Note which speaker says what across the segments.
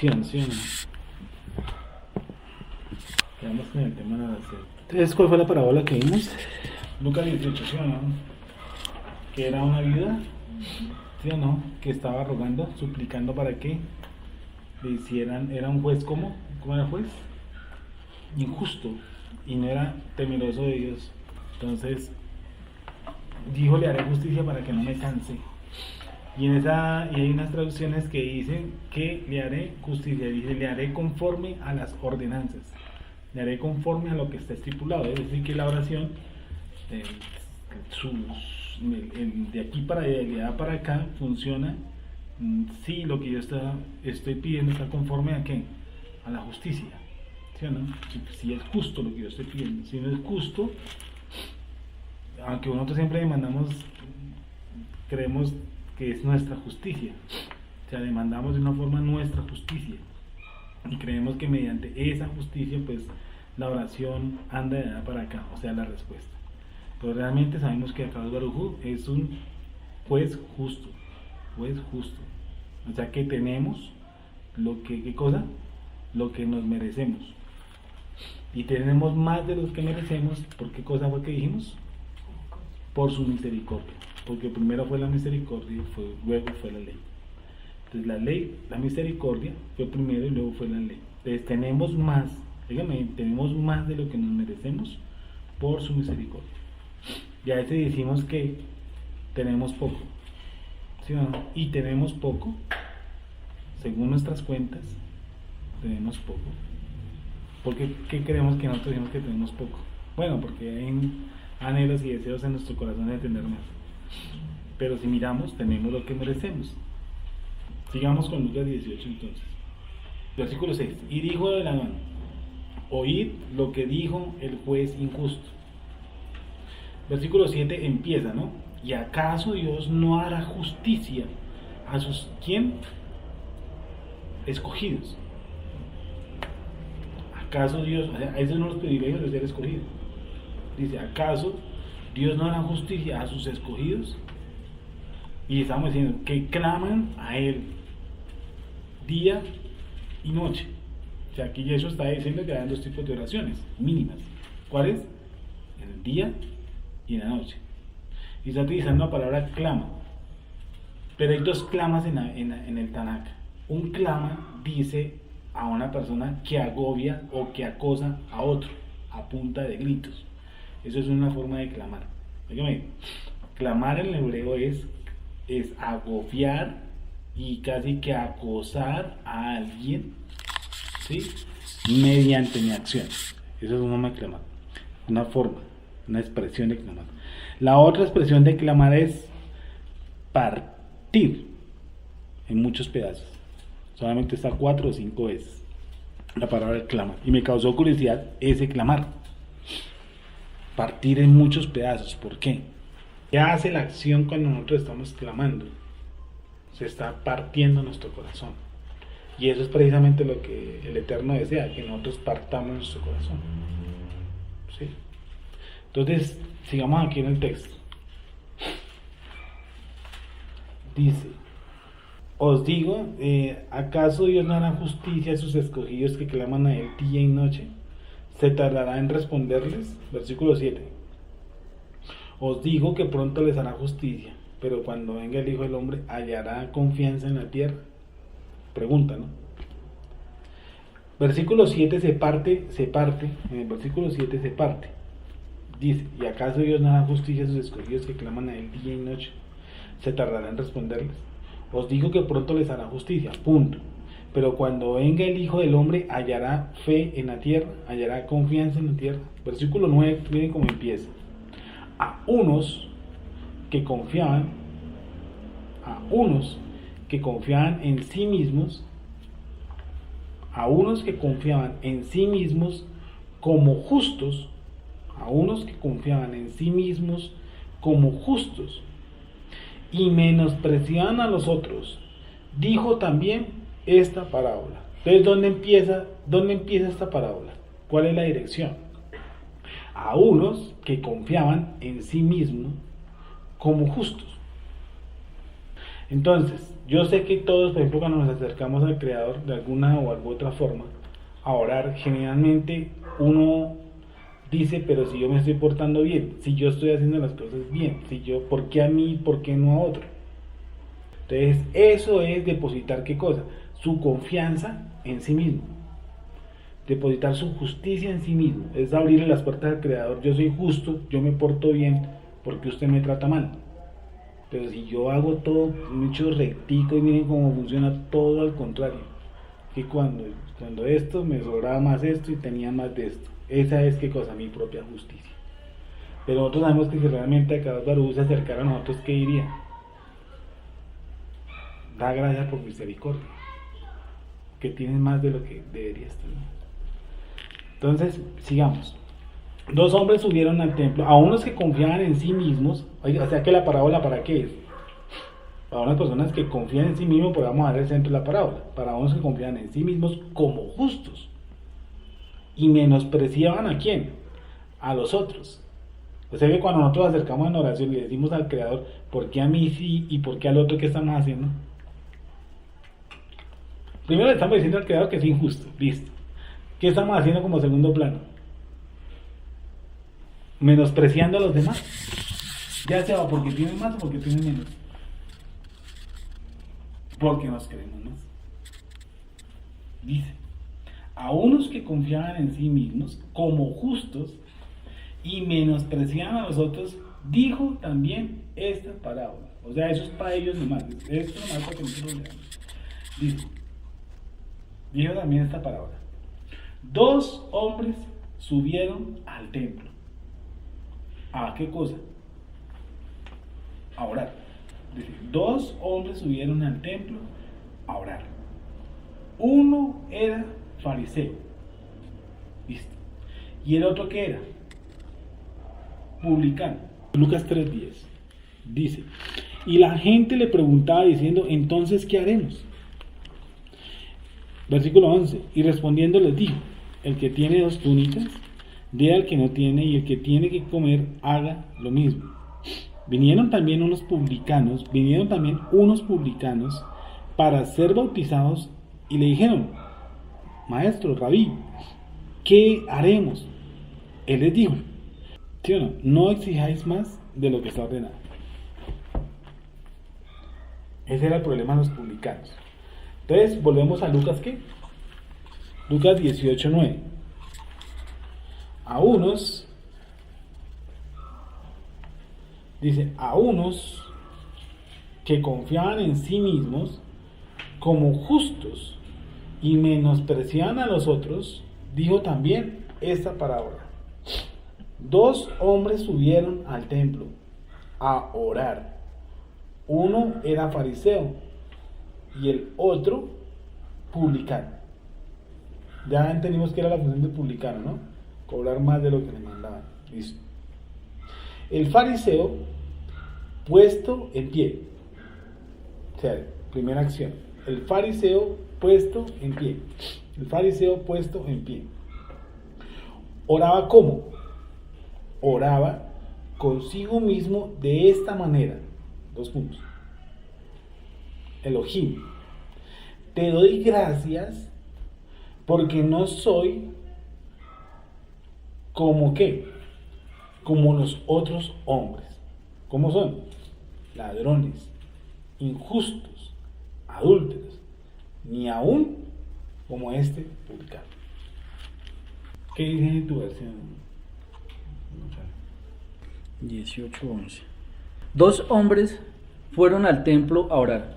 Speaker 1: oración, ¿sí o no? Quedamos con el tema de la oración. Entonces, ¿cuál fue la parábola que vimos? Lucas 18, ¿sí o no? Que era una viuda, ¿sí o no? Que estaba rogando, suplicando para que le hicieran, era un juez, ¿cómo? ¿Cómo era el juez? Injusto, y no era temeroso de Dios. Entonces, dijo, le haré justicia para que no me canse. Y hay unas traducciones que dicen que le haré justicia, dice, le haré conforme a las ordenanzas, le haré conforme a lo que está estipulado. Es decir, que la oración, de aquí para allá para acá, funciona si lo que yo estoy pidiendo está conforme a qué, a la justicia, ¿sí o no? Si es justo lo que yo estoy pidiendo. Si no es justo, aunque nosotros siempre demandamos, creemos que es nuestra justicia, o sea, demandamos de una forma nuestra justicia y creemos que mediante esa justicia pues la oración anda de allá para acá, o sea, la respuesta. Pero realmente sabemos que Akadosh Baruj Hu es un juez justo, o sea que tenemos lo que, ¿qué cosa? Lo que nos merecemos, y tenemos más de los que merecemos. ¿Por qué cosa fue que dijimos? Por su misericordia, porque primero fue la misericordia y luego fue la ley. Entonces la misericordia fue primero y luego fue la ley. Entonces tenemos más, dígame, tenemos más de lo que nos merecemos por su misericordia. Y a veces decimos que tenemos poco, ¿sí o no? Y tenemos poco, según nuestras cuentas, tenemos poco. ¿Por qué creemos que nosotros decimos que tenemos poco? Bueno, porque hay anhelos y deseos en nuestro corazón de tener más. Pero si miramos, tenemos lo que merecemos. Sigamos con Lucas 18 entonces. Versículo 6. Y dijo de Labán: oíd lo que dijo el juez injusto. Versículo 7 empieza, ¿no? ¿Y acaso Dios no hará justicia a sus, ¿quién? Escogidos. ¿Acaso Dios, o sea, esos son los privilegios de ser escogido? Dice, ¿acaso Dios no hará justicia a sus escogidos? Y estamos diciendo que claman a Él día y noche. O sea, aquí eso está diciendo que hay dos tipos de oraciones mínimas. ¿Cuáles? En el día y en la noche. Y está utilizando la palabra clama. Pero hay dos clamas en el Tanakh. Un clama dice a una persona que agobia o que acosa a otro a punta de gritos. Eso es una forma de clamar. Oígame, clamar en el hebreo es agobiar y casi que acosar a alguien, ¿sí? Mediante mi acción. Eso es una forma de clamar, una forma, una expresión de clamar. La otra expresión de clamar es partir en muchos pedazos. Solamente está 4 o 5 veces la palabra clamar, y me causó curiosidad ese clamar, partir en muchos pedazos. ¿Por qué? ¿Qué hace la acción cuando nosotros estamos clamando? Se está partiendo nuestro corazón, y eso es precisamente lo que el Eterno desea, que nosotros partamos nuestro corazón, ¿sí? Entonces sigamos aquí en el texto. Dice: os digo, ¿acaso Dios no hará justicia a sus escogidos que claman a Él día y noche? ¿Se tardará en responderles? Versículo 7. Os digo que pronto les hará justicia, pero cuando venga el Hijo del Hombre, ¿hallará confianza en la tierra? Pregunta, ¿no? Versículo 7 se parte, en el versículo 7 se parte. Dice: ¿y acaso Dios no hará justicia a sus escogidos que claman a Él día y noche? ¿Se tardará en responderles? Os digo que pronto les hará justicia, punto. Pero cuando venga el Hijo del Hombre, hallará fe en la tierra, hallará confianza en la tierra. Versículo 9, miren cómo empieza. A unos que confiaban en sí mismos, como justos, y menospreciaban a los otros, dijo también esta parábola. Entonces, ¿dónde empieza esta parábola? ¿Cuál es la dirección? A unos que confiaban en sí mismos como justos. Entonces, yo sé que todos, por ejemplo, cuando nos acercamos al Creador de alguna o alguna otra forma, a orar, generalmente uno dice, pero si yo me estoy portando bien, si yo estoy haciendo las cosas bien, si yo, ¿por qué a mí, por qué no a otro? Entonces, eso es depositar ¿qué cosa? Su confianza en sí mismo. Depositar su justicia en sí mismo. Es abrirle las puertas al Creador. Yo soy justo, yo me porto bien, porque usted me trata mal. Pero si yo hago todo mucho rectico y miren cómo funciona todo al contrario. Que cuando esto me sobraba más esto y tenía más de esto. Esa es ¿qué cosa? Mi propia justicia. Pero nosotros sabemos que si realmente Akadosh Baruj Hu se acercara a nosotros, ¿qué diría? Da gracias por misericordia, que tienes más de lo que deberías tener. Entonces, sigamos. Dos hombres subieron al templo, a unos que confiaban en sí mismos. O sea que la parábola, ¿para qué es? Para unas personas que confían en sí mismos, pues vamos a ver el centro de la parábola. Para unos que confían en sí mismos como justos y menospreciaban ¿a quién? A los otros. O sea que cuando nosotros acercamos en oración y le decimos al Creador, ¿por qué a mí sí y por qué al otro qué estamos haciendo? Primero le estamos diciendo al Creador que es injusto, listo. ¿Qué estamos haciendo como segundo plano? Menospreciando a los demás. Ya sea porque tienen más o porque tienen menos. Porque nos queremos más. Dice, a unos que confiaban en sí mismos como justos y menospreciaban a los otros, dijo también esta parábola. O sea, eso es para ellos nomás. Esto nomás para que nosotros leamos. Dice, dijo también esta parábola. Dos hombres subieron al templo. ¿A qué cosa? A orar. Dice, dos hombres subieron al templo a orar. Uno era fariseo. ¿Listo? ¿Y el otro qué era? Publicano. Lucas 3:10 dice, y la gente le preguntaba diciendo, entonces ¿qué haremos? Versículo 11, y respondiendo les dijo, el que tiene 2 túnicas, dé al que no tiene, y el que tiene que comer, haga lo mismo. Vinieron también unos publicanos para ser bautizados y le dijeron, maestro, rabí, ¿qué haremos? Él les dijo, ¿sí o no? No exijáis más de lo que está ordenado. Ese era el problema de los publicanos. Entonces, volvemos a Lucas, ¿qué? Lucas 18:9. A unos que confiaban en sí mismos como justos y menospreciaban a los otros, dijo también esta parábola. Dos hombres subieron al templo a orar. Uno era fariseo y el otro publicano. Ya entendimos que era la función del publicano, ¿no? Cobrar más de lo que le mandaban. Listo. El fariseo puesto en pie. O sea, primera acción. El fariseo puesto en pie. El fariseo puesto en pie. ¿Oraba cómo? Oraba consigo mismo de esta manera. 2 puntos. Elohim, te doy gracias porque no soy como ¿qué? Como los otros hombres. ¿Cómo son? Ladrones, injustos, adúlteros, ni aún como este publicano. ¿Qué dice en tu versión?
Speaker 2: 18:11. Dos hombres fueron al templo a orar.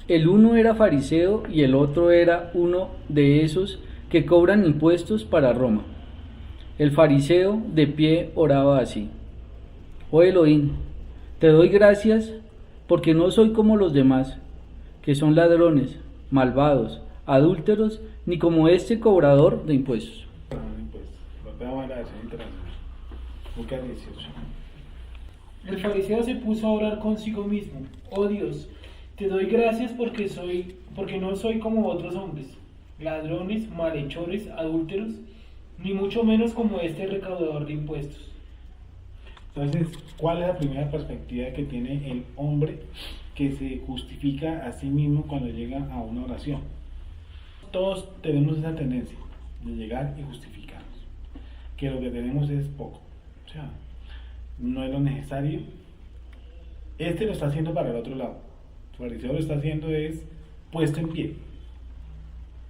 Speaker 2: El uno era fariseo y el otro era uno de esos que cobran impuestos para Roma. El fariseo de pie oraba así: Oh Elohim, te doy gracias porque no soy como los demás, que son ladrones, malvados, adúlteros, ni como este cobrador de impuestos.
Speaker 1: Lucas 18.
Speaker 3: El fariseo se puso a orar consigo mismo. Oh Dios, te doy gracias porque no soy como otros hombres, ladrones, malhechores, adúlteros, ni mucho menos como este recaudador de impuestos.
Speaker 1: Entonces, ¿cuál es la primera perspectiva que tiene el hombre que se justifica a sí mismo cuando llega a una oración? Todos tenemos esa tendencia de llegar y justificarnos, que lo que tenemos es poco, o sea, no es lo necesario. Este lo está haciendo para el otro lado, el fariseo lo está haciendo es puesto en pie,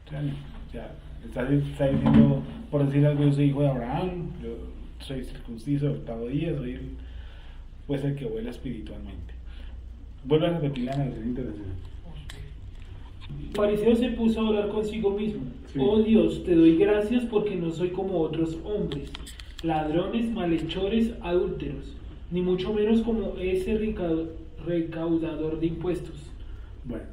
Speaker 1: o sea, está diciendo, por decir algo, yo soy hijo de Abraham, yo soy circunciso del octavo día, soy el que vuela espiritualmente. Vuelvo a repetir la narración internacional.
Speaker 3: El fariseo se puso a orar consigo mismo.
Speaker 1: Sí.
Speaker 3: Oh Dios, te doy gracias porque no soy como otros hombres, ladrones, malhechores, adúlteros, ni mucho menos como ese recaudador de impuestos.
Speaker 1: Bueno,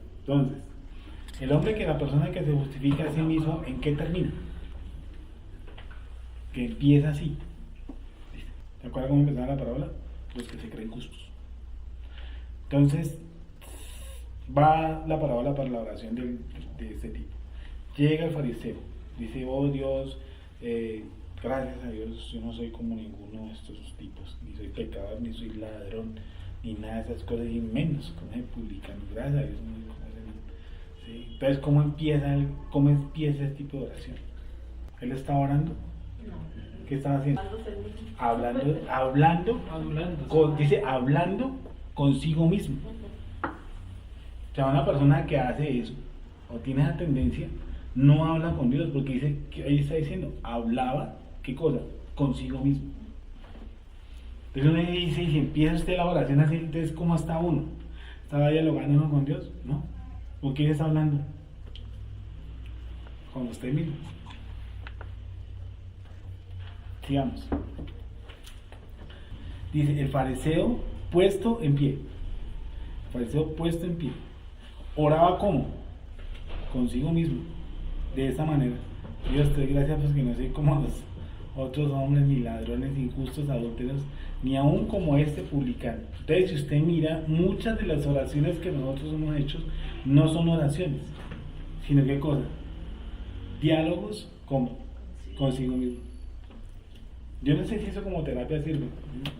Speaker 1: entonces, la persona que se justifica a sí mismo, ¿en qué termina? Que empieza así. ¿Te acuerdas cómo empezaba la parábola? Los que se creen justos. Entonces, va la parábola para la oración de este tipo. Llega el fariseo, dice, oh Dios, gracias a Dios, yo no soy como ninguno de estos tipos, ni soy pecador, ni soy ladrón, ni nada de esas cosas, y menos como el publicano, gracias a Dios no soy como ese. ¿Sí? Entonces, ¿cómo empieza este tipo de oración? ¿Él está orando? ¿Qué estaba haciendo? Hablando, dice, hablando consigo mismo. O sea, una persona que hace eso, o tiene esa tendencia, no habla con Dios, porque dice, que ahí está diciendo, hablaba, ¿qué cosa? Consigo mismo. Entonces uno dice, y si empieza usted la oración así, entonces ¿cómo está uno? ¿Estaba dialogando uno con Dios? No. ¿Con quién está hablando? Con usted mismo. Sigamos. Dice, el fariseo puesto en pie. El fariseo puesto en pie. Oraba ¿cómo? Consigo mismo. De esa manera. Dios te doy gracias porque no soy como los otros hombres, ni ladrones, injustos, adúlteros, ni aún como este publicano. Entonces, si usted mira, muchas de las oraciones que nosotros hemos hecho no son oraciones, sino ¿qué cosa? Diálogos ¿cómo? Consigo mismo. Yo no sé si eso como terapia sirve,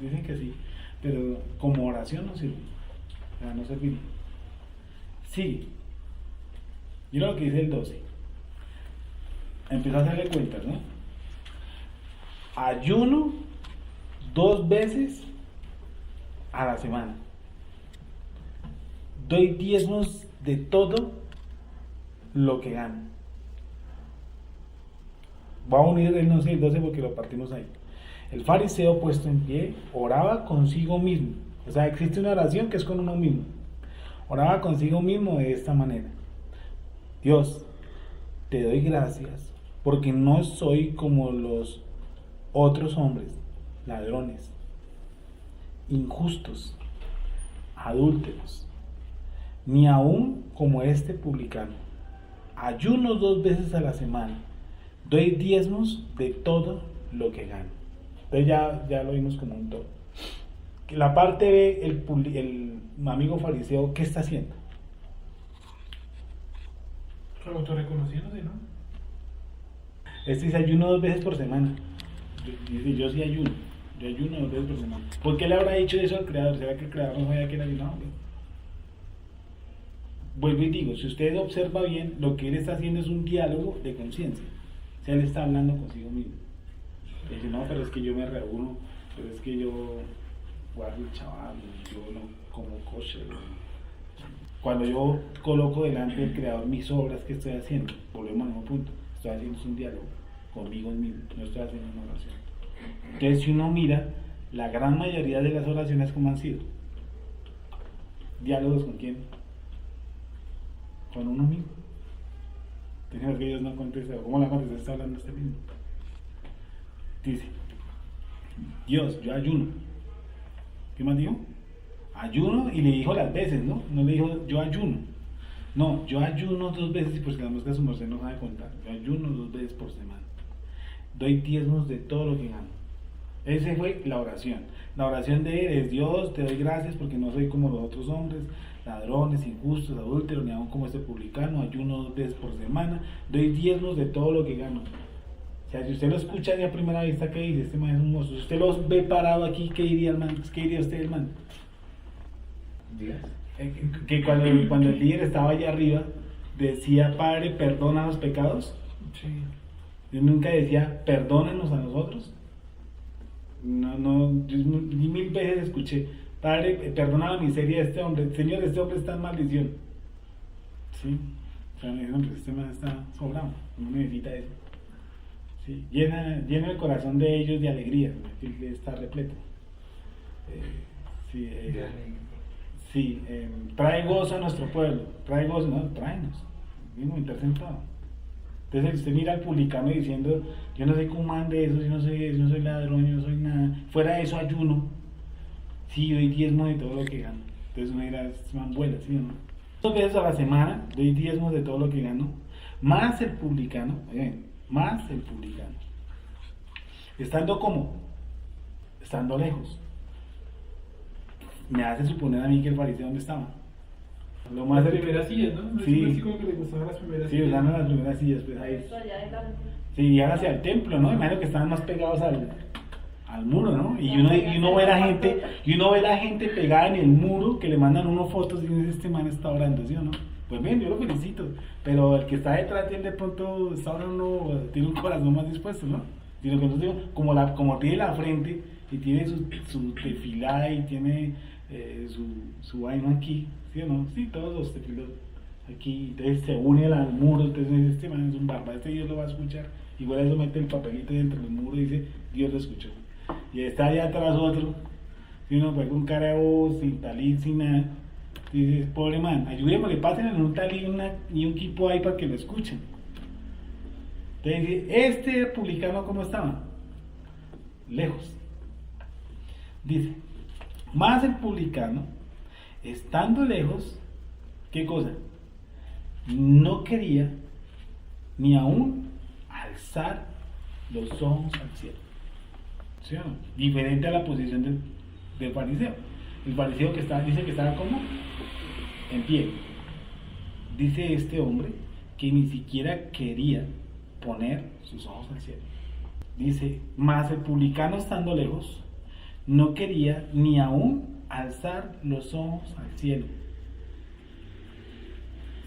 Speaker 1: dicen que sí, pero como oración no sirve, o sea, no sirve. Sí, mira lo que dice el 12. Empezó a hacerle cuentas, ¿no? Ayuno 2 veces a la semana. Doy diezmos de todo lo que gano. Voy a unir el 11 y el 12 porque lo partimos ahí. El fariseo puesto en pie oraba consigo mismo. O sea, existe una oración que es con uno mismo. Oraba consigo mismo de esta manera. Dios, te doy gracias porque no soy como los otros hombres, ladrones, injustos, adúlteros, ni aún como este publicano. Ayuno 2 veces a la semana. Doy diezmos de todo lo que gano. Entonces ya lo vimos como un todo. La parte B, el amigo fariseo, ¿qué está haciendo?
Speaker 3: Autorreconociéndose, ¿no?
Speaker 1: Este dice ayuno 2 veces por semana. Dice, yo sí ayuno. Yo ayuno 2 veces por semana. ¿Por qué le habrá dicho eso al creador? ¿Será que el creador no sabía que era ayunado? Vuelvo y digo, si usted observa bien, lo que él está haciendo es un diálogo de conciencia. O sea, él está hablando consigo mismo. Dice, no, pero es que yo me reúno, pero es que yo guardo el chaval, yo no como kosher. Cuando yo coloco delante del creador mis obras, ¿qué estoy haciendo? Volvemos al mismo punto. Estoy haciendo un diálogo conmigo mismo, no estoy haciendo una oración. Entonces, si uno mira, la gran mayoría de las oraciones, ¿cómo han sido? ¿Diálogos con quién? Con uno mismo. Entonces, que Dios no contesta. ¿Cómo la contesta? Está hablando este mismo. Dice, Dios, yo ayuno. ¿Qué más dijo? Ayuno, y le dijo las veces, ¿no? No le dijo, yo ayuno. No, yo ayuno 2 veces, y pues que la música de su merced no sabe contar. Yo ayuno 2 veces por semana. Doy diezmos de todo lo que gano. Esa fue la oración. La oración de él es, Dios, te doy gracias porque no soy como los otros hombres, ladrones, injustos, adúlteros, ni aún como este publicano. Ayuno 2 veces por semana. Doy diezmos de todo lo que gano. O sea, si usted lo escucha de a primera vista, ¿qué dice? Este man es un monstruo. Si usted los ve parado aquí, ¿qué diría el man? ¿Qué diría usted del man? Que cuando el líder estaba allá arriba, decía, Padre, perdona los pecados.
Speaker 3: Sí.
Speaker 1: Yo nunca decía, perdónanos a nosotros. No, yo ni 1000 veces escuché, Padre, perdona la miseria de este hombre. Señor, este hombre está en maldición. Sí, o sea, este man está sobrado, no necesita eso. Sí, llena el corazón de ellos de alegría, está repleto. Trae gozo a nuestro pueblo, trae gozo, no, tráenos, mismo intercentrado. Entonces usted mira al publicano diciendo, yo no soy cumán de eso, yo no soy ladrón, yo no soy nada, fuera de eso ayuno, sí, doy diezmo de todo lo que gano. Entonces uno dirá, es man buena, ¿sí o no? 2 veces a la semana doy diezmos de todo lo que gano, más el publicano, estando como, estando lejos, me hace suponer a mí que el fariseo donde estaba. Lo más
Speaker 3: las primeras sillas, ¿no?
Speaker 1: Sí.
Speaker 3: Así como que le gustaban las primeras
Speaker 1: Sí,
Speaker 3: sillas.
Speaker 1: usando las primeras sillas, pues ahí. Sí, llegan hacia el templo, ¿no? Imagino que estaban más pegados al muro, ¿no? Y uno ve la gente pegada en el muro, que le mandan unos fotos y dicen, este man está orando, ¿sí o no? Pues bien, yo lo felicito, pero el que está detrás de él de pronto está orando, tiene un corazón más dispuesto, ¿no? Sino que nosotros digo, como tiene la frente y tiene su tefilá y tiene su vaina aquí, ¿sí o no? Sí, todos los tefilos aquí, entonces se une al muro, entonces este man es un barba, este Dios lo va a escuchar, igual eso mete el papelito dentro del muro y dice, Dios lo escuchó. Y está allá atrás otro, ¿sí o no? Pues con cara de voz, sin talit, sin nada, y dice, pobre man, ayúdeme, pasen en un talit y un equipo ahí para que lo escuchen. Entonces dice, este publicano, ¿cómo estaba? Lejos. Dice, más el publicano, estando lejos, ¿qué cosa? No quería ni aún alzar los ojos al cielo. ¿Sí o no? Diferente a la posición del fariseo. El fariseo dice que estaba como en pie. Dice este hombre que ni siquiera quería poner sus ojos al cielo. Dice, más el publicano estando lejos, no quería ni aún alzar los ojos al cielo,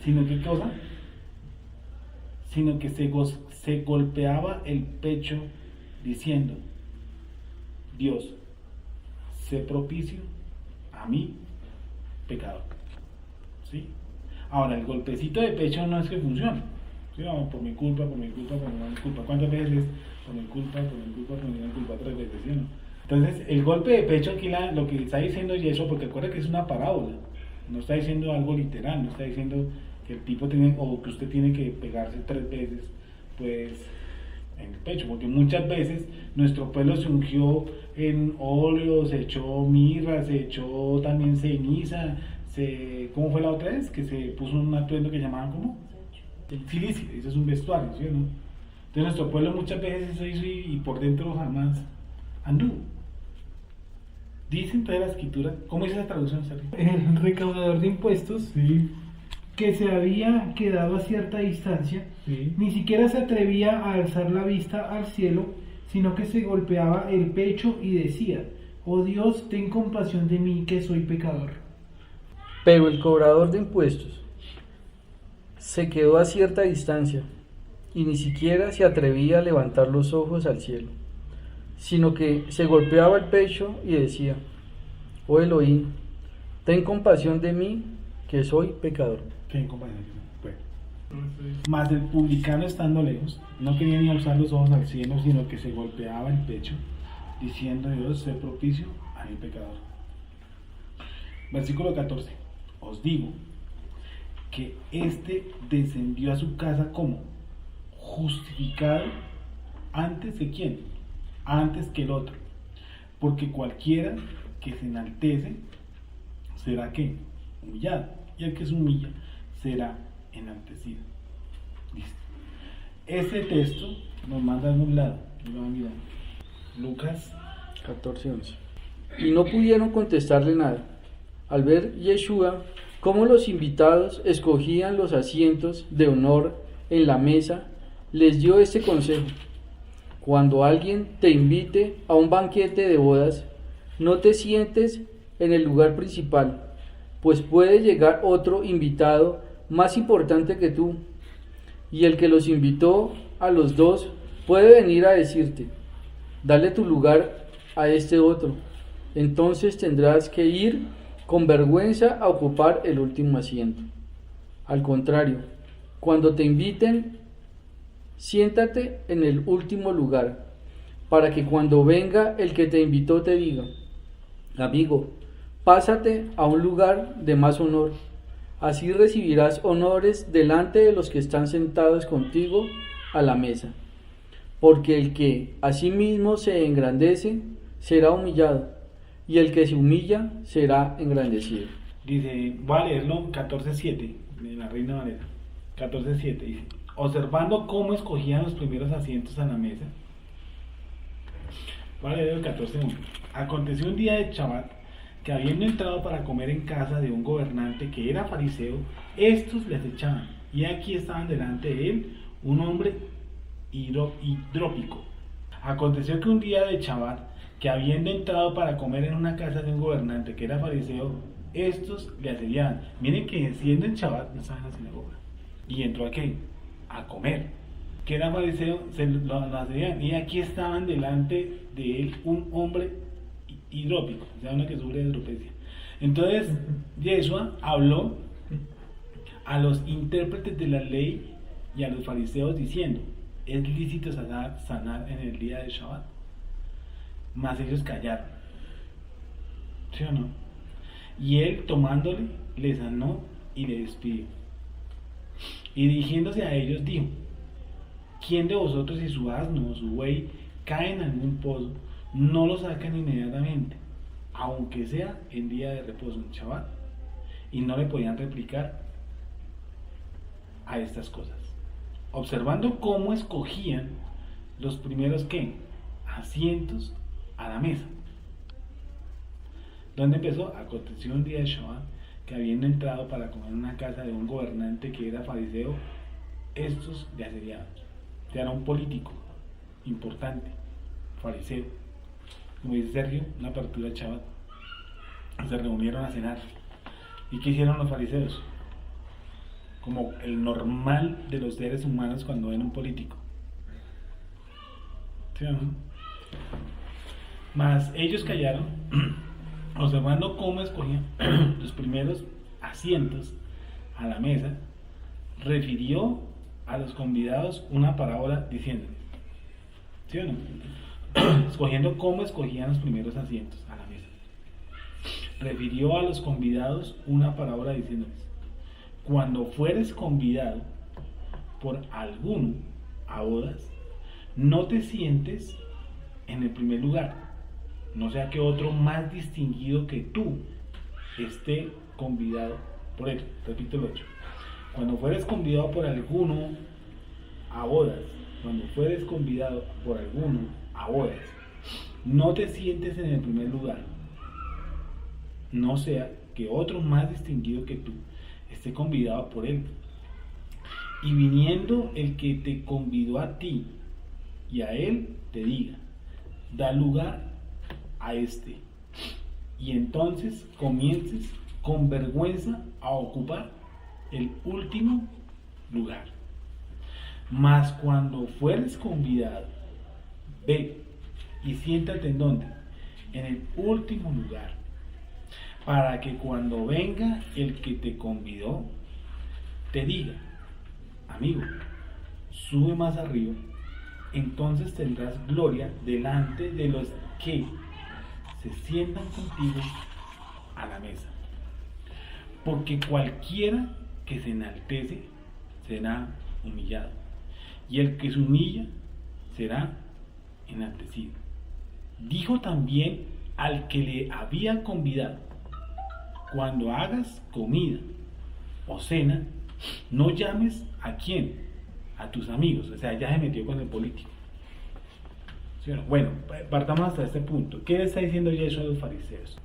Speaker 1: sino que cosa, sino que se golpeaba el pecho diciendo, Dios, sé propicio a mí, pecador. ¿Sí? Ahora, el golpecito de pecho no es que funcione, ¿sí? No, por mi culpa. ¿Cuántas veces es? Por mi culpa, 3 veces, ¿sí o no? Entonces, el golpe de pecho aquí lo que está diciendo Yeshua, porque recuerda que es una parábola, no está diciendo algo literal, no está diciendo que el tipo tiene, o que usted tiene que pegarse 3 veces, pues, en el pecho, porque muchas veces nuestro pueblo se ungió en óleo, se echó mirra, se echó también ceniza, ¿cómo fue la otra vez? Que se puso un atuendo que llamaban ¿cómo? El silicio, eso es un vestuario, ¿sí o no? Entonces nuestro pueblo muchas veces eso hizo y por dentro jamás anduvo. Dice entonces la escritura, ¿cómo dice esa traducción, Sergio?
Speaker 3: El recaudador de impuestos,
Speaker 1: Sí.
Speaker 3: que se había quedado a cierta distancia,
Speaker 1: Sí.
Speaker 3: ni siquiera se atrevía a alzar la vista al cielo, sino que se golpeaba el pecho y decía, oh Dios, ten compasión de mí, que soy pecador.
Speaker 2: Pero el cobrador de impuestos se quedó a cierta distancia y ni siquiera se atrevía a levantar los ojos al cielo, sino que se golpeaba el pecho y decía, oh Elohim, ten compasión de mí, que soy pecador.
Speaker 1: Ten compasión. Bueno. Mas el publicano estando lejos, no quería ni alzar los ojos al cielo, sino que se golpeaba el pecho, diciendo, Dios, sé propicio a mi pecador. Versículo 14. Os digo que éste descendió a su casa como justificado antes de quién, antes que el otro, porque cualquiera que se enaltece será ¿qué? Humillado, y el que se humilla será enaltecido. Listo. Este texto nos manda a un lado, Lucas
Speaker 2: 14:11. Y no pudieron contestarle nada. Al ver Yeshua cómo los invitados escogían los asientos de honor en la mesa, les dio este consejo: Cuando alguien te invite a un banquete de bodas, no te sientes en el lugar principal, pues puede llegar otro invitado más importante que tú, y el que los invitó a los dos puede venir a decirte: dale tu lugar a este otro. Entonces tendrás que ir con vergüenza a ocupar el último asiento. Al contrario, cuando te inviten, siéntate en el último lugar, para que cuando venga el que te invitó te diga: amigo, pásate a un lugar de más honor. Así recibirás honores delante de los que están sentados contigo a la mesa. Porque el que a sí mismo se engrandece será humillado, y el que se humilla será engrandecido.
Speaker 1: Dice, voy a leerlo 14.7 de la Reina Valera. 14.7 dice: observando cómo escogían los primeros asientos a la mesa. Voy a leer el 14.1. Aconteció un día de Shabbat, que habiendo entrado para comer en casa de un gobernante que era fariseo, estos les echaban, y aquí estaban delante de él un hombre hidrópico. Aconteció que un día de Shabbat, que habiendo entrado para comer en una casa de un gobernante que era fariseo, estos le asediaban. Miren que siendo en Shabbat no estaban en la sinagoga, y entró a comer, que era fariseo, se lo asediaban, y aquí estaban delante de él un hombre hidrópico, o sea, uno que sufre de hidropesia. Entonces Yeshua habló a los intérpretes de la ley y a los fariseos diciendo: ¿es lícito sanar en el día de Shabbat? Mas ellos callaron, ¿sí o no? Y él, tomándole, le sanó y le despidió. Y dirigiéndose a ellos dijo: ¿quién de vosotros, si su asno o su buey cae en algún pozo, no lo sacan inmediatamente, aunque sea en día de reposo, en Shabbat? Y no le podían replicar a estas cosas, observando cómo escogían los primeros asientos a la mesa. ¿Dónde empezó? Aconteció un día de Shabbat, que habiendo entrado para comer en una casa de un gobernante que era fariseo, estos le asediaban. Era un político importante, fariseo. Como dice Sergio, una apertura de Shabbat. Se reunieron a cenar. ¿Y qué hicieron los fariseos? Como el normal de los seres humanos cuando ven un político. ¿Sí o no? Mas ellos callaron, observando cómo escogían los primeros asientos a la mesa. Refirió a los convidados una parábola diciéndoles, ¿sí o no? Escogiendo cómo escogían los primeros asientos a la mesa. Refirió a los convidados una parábola diciéndoles: cuando fueres convidado por alguno a bodas, no te sientes en el primer lugar, no sea que otro más distinguido que tú esté convidado por él. Repito el 8. Cuando fueres convidado por alguno a bodas, cuando fueres convidado por alguno a bodas, no te sientes en el primer lugar, no sea que otro más distinguido que tú esté convidado por él. Y viniendo el que te convidó a ti y a él, te diga: da lugar a este. Y entonces comiences con vergüenza a ocupar el último lugar. Mas cuando fueres convidado, ve y siéntate en donde, en el último lugar, para que cuando venga el que te convidó, te diga: amigo, sube más arriba. Entonces tendrás gloria delante de los que se sientan contigo a la mesa. Porque cualquiera que se enaltece será humillado, y el que se humilla será enaltecido. Dijo también al que le había convidado: cuando hagas comida o cena, no llames ¿a quién? A tus amigos. O sea, ya se metió con el político. ¿Sí o no? Bueno, partamos hasta este punto. ¿Qué le está diciendo Yeshua a los fariseos?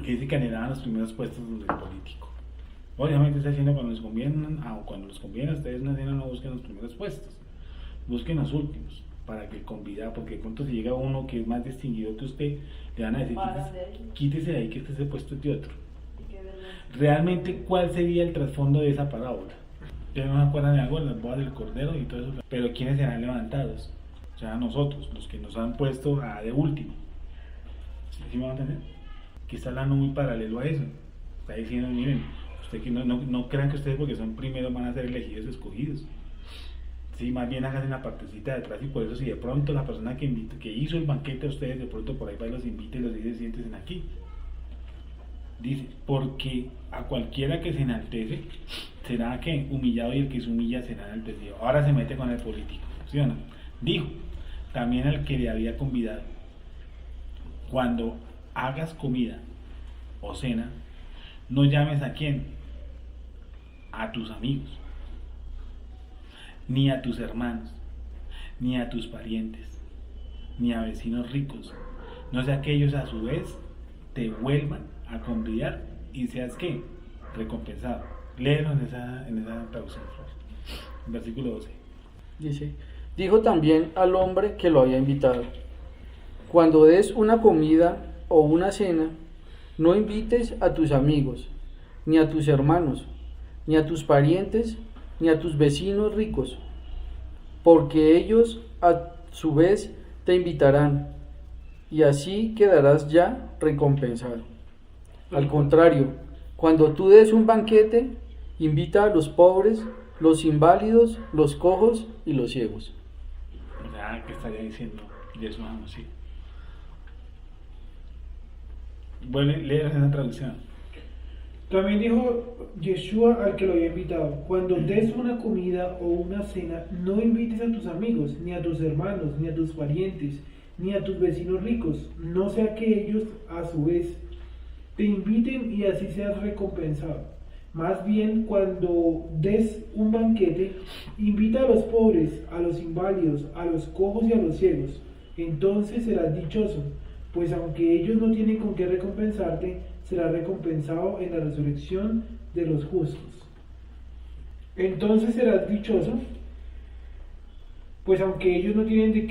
Speaker 1: Que dice que anhelaban los primeros puestos del político. Obviamente está diciendo cuando les conviene a ustedes no busquen los primeros puestos, busquen los últimos. para que convida, porque de pronto si llega uno que es más distinguido que usted, le van a decir, quítese de ahí que este se ha puesto de otro. Realmente, ¿cuál sería el trasfondo de esa parábola? Ustedes no se acuerdan de algo, las bodas del cordero y todo eso, pero ¿quiénes serán levantados? O sea, nosotros, los que nos han puesto a de último. ¿Sí me van a entender? Que está hablando muy paralelo a eso. Está diciendo, miren, usted que no crean que ustedes porque son primeros van a ser elegidos, escogidos. Sí, más bien háganse la partecita de atrás, y por eso si de pronto la persona que hizo el banquete a ustedes, de pronto por ahí va y los invita y los dice, siéntense aquí. Dice, porque a cualquiera que se enaltece, será que humillado, y el que se humilla será enaltecido. Ahora se mete con el político, ¿sí o no? Dijo, también al que le había convidado, cuando hagas comida o cena, no llames a quién, a tus amigos, ni a tus hermanos, ni a tus parientes, ni a vecinos ricos, no sea que ellos a su vez te vuelvan a convidar y seas ¿qué? Recompensado. Léelo en esa traducción, versículo 12.
Speaker 2: Dice, dijo también al hombre que lo había invitado, cuando des una comida o una cena, no invites a tus amigos, ni a tus hermanos, ni a tus parientes, ni a tus vecinos ricos, porque ellos a su vez te invitarán, y así quedarás ya recompensado. Al contrario, cuando tú des un banquete, invita a los pobres, los inválidos, los cojos y los ciegos.
Speaker 1: O sea, ¿qué estaría diciendo Jesús? Sí. Bueno, leer esa traducción.
Speaker 3: También dijo Yeshua al que lo había invitado, cuando des una comida o una cena, no invites a tus amigos, ni a tus hermanos, ni a tus parientes, ni a tus vecinos ricos, no sea que ellos a su vez te inviten y así seas recompensado. Más bien, cuando des un banquete, invita a los pobres, a los inválidos, a los cojos y a los ciegos. Entonces serás dichoso, pues aunque ellos no tienen con qué recompensarte, será recompensado en la resurrección de los justos. Entonces serás dichoso, pues aunque ellos no tienen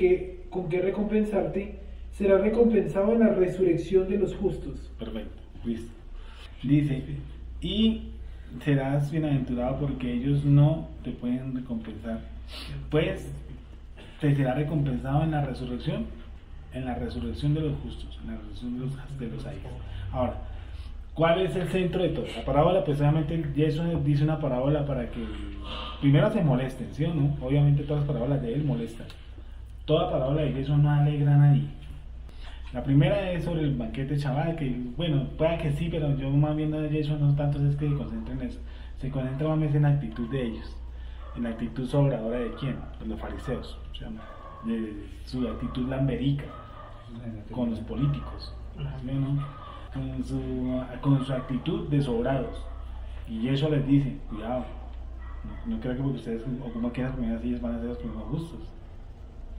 Speaker 3: con qué recompensarte, será recompensado en la resurrección de los justos.
Speaker 1: Perfecto, listo. Dice, y serás bienaventurado porque ellos no te pueden recompensar. Pues te será recompensado en la resurrección de los justos, en la resurrección de los santos. Ahora, ¿cuál es el centro de todo? La parábola, pues obviamente Jesús dice una parábola para que primero se molesten, ¿sí o no? Obviamente todas las parábolas de él molestan. Toda parábola de Jesús no alegra a nadie. La primera es sobre el banquete chaval, que bueno, pueda que sí, pero yo más viendo a Jesús no tanto es que se concentren en eso. Se concentra más en la actitud de ellos, en la actitud sobradora de quién, de los fariseos, o sea, de su actitud lamberica con los políticos, ¿sí o no? Con su actitud de sobrados. Y eso les dice, cuidado, no crean que porque ustedes o como quieran comer así van a ser los primeros justos.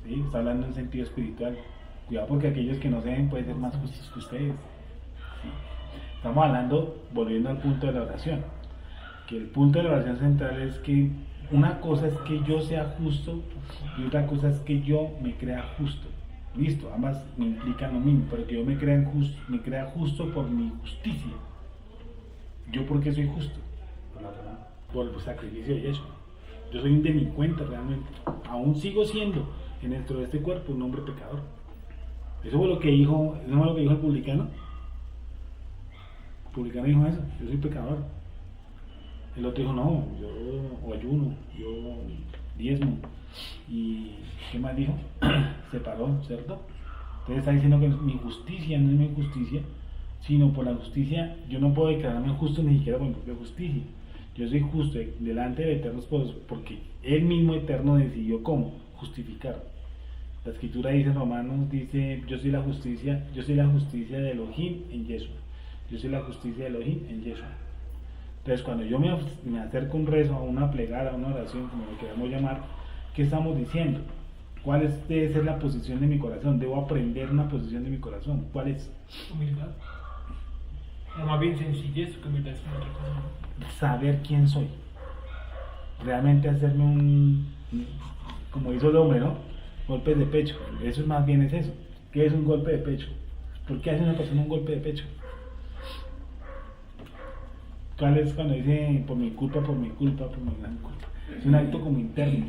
Speaker 1: ¿Sí? Está hablando en sentido espiritual. Cuidado porque aquellos que no se ven pueden ser más justos que ustedes. ¿Sí? Estamos hablando, volviendo al punto de la oración, que el punto de la oración central es que una cosa es que yo sea justo y otra cosa es que yo me crea justo. Listo, ambas me implican lo mismo, pero que yo me crea justo por mi justicia. ¿Yo por qué soy justo? Por el sacrificio de Yeshua. Yo soy un delincuente realmente. Aún sigo siendo, dentro de este cuerpo, un hombre pecador. Eso fue lo que dijo, ¿no fue lo que dijo el publicano? El publicano dijo eso, yo soy pecador. El otro dijo, no, yo ayuno, yo diezmo. ¿Y qué más dijo? Se paró, ¿cierto? Entonces está diciendo que mi justicia no es mi justicia, sino por la justicia, yo no puedo declararme justo ni siquiera por mi propia justicia. Yo soy justo delante del Eterno porque Él mismo Eterno decidió cómo justificar. La Escritura dice en Romanos, dice, yo soy la justicia de Elohim en Yeshua. Yo soy la justicia de Elohim en Yeshua. Entonces cuando yo me acerco a un rezo, a una plegada, a una oración, como lo queramos llamar, ¿qué estamos diciendo? ¿Cuál debe ser la posición de mi corazón? Debo aprender una posición de mi corazón. ¿Cuál es?
Speaker 3: Humildad. O más bien sencillez, que humildad es otra cosa.
Speaker 1: Saber quién soy. Realmente hacerme como hizo el hombre, ¿no? golpes de pecho. Eso es más bien es eso. ¿Qué es un golpe de pecho? ¿Por qué hace una persona un golpe de pecho? ¿Cuál es cuando dice por mi culpa, por mi culpa, por mi gran culpa? Es un acto como interno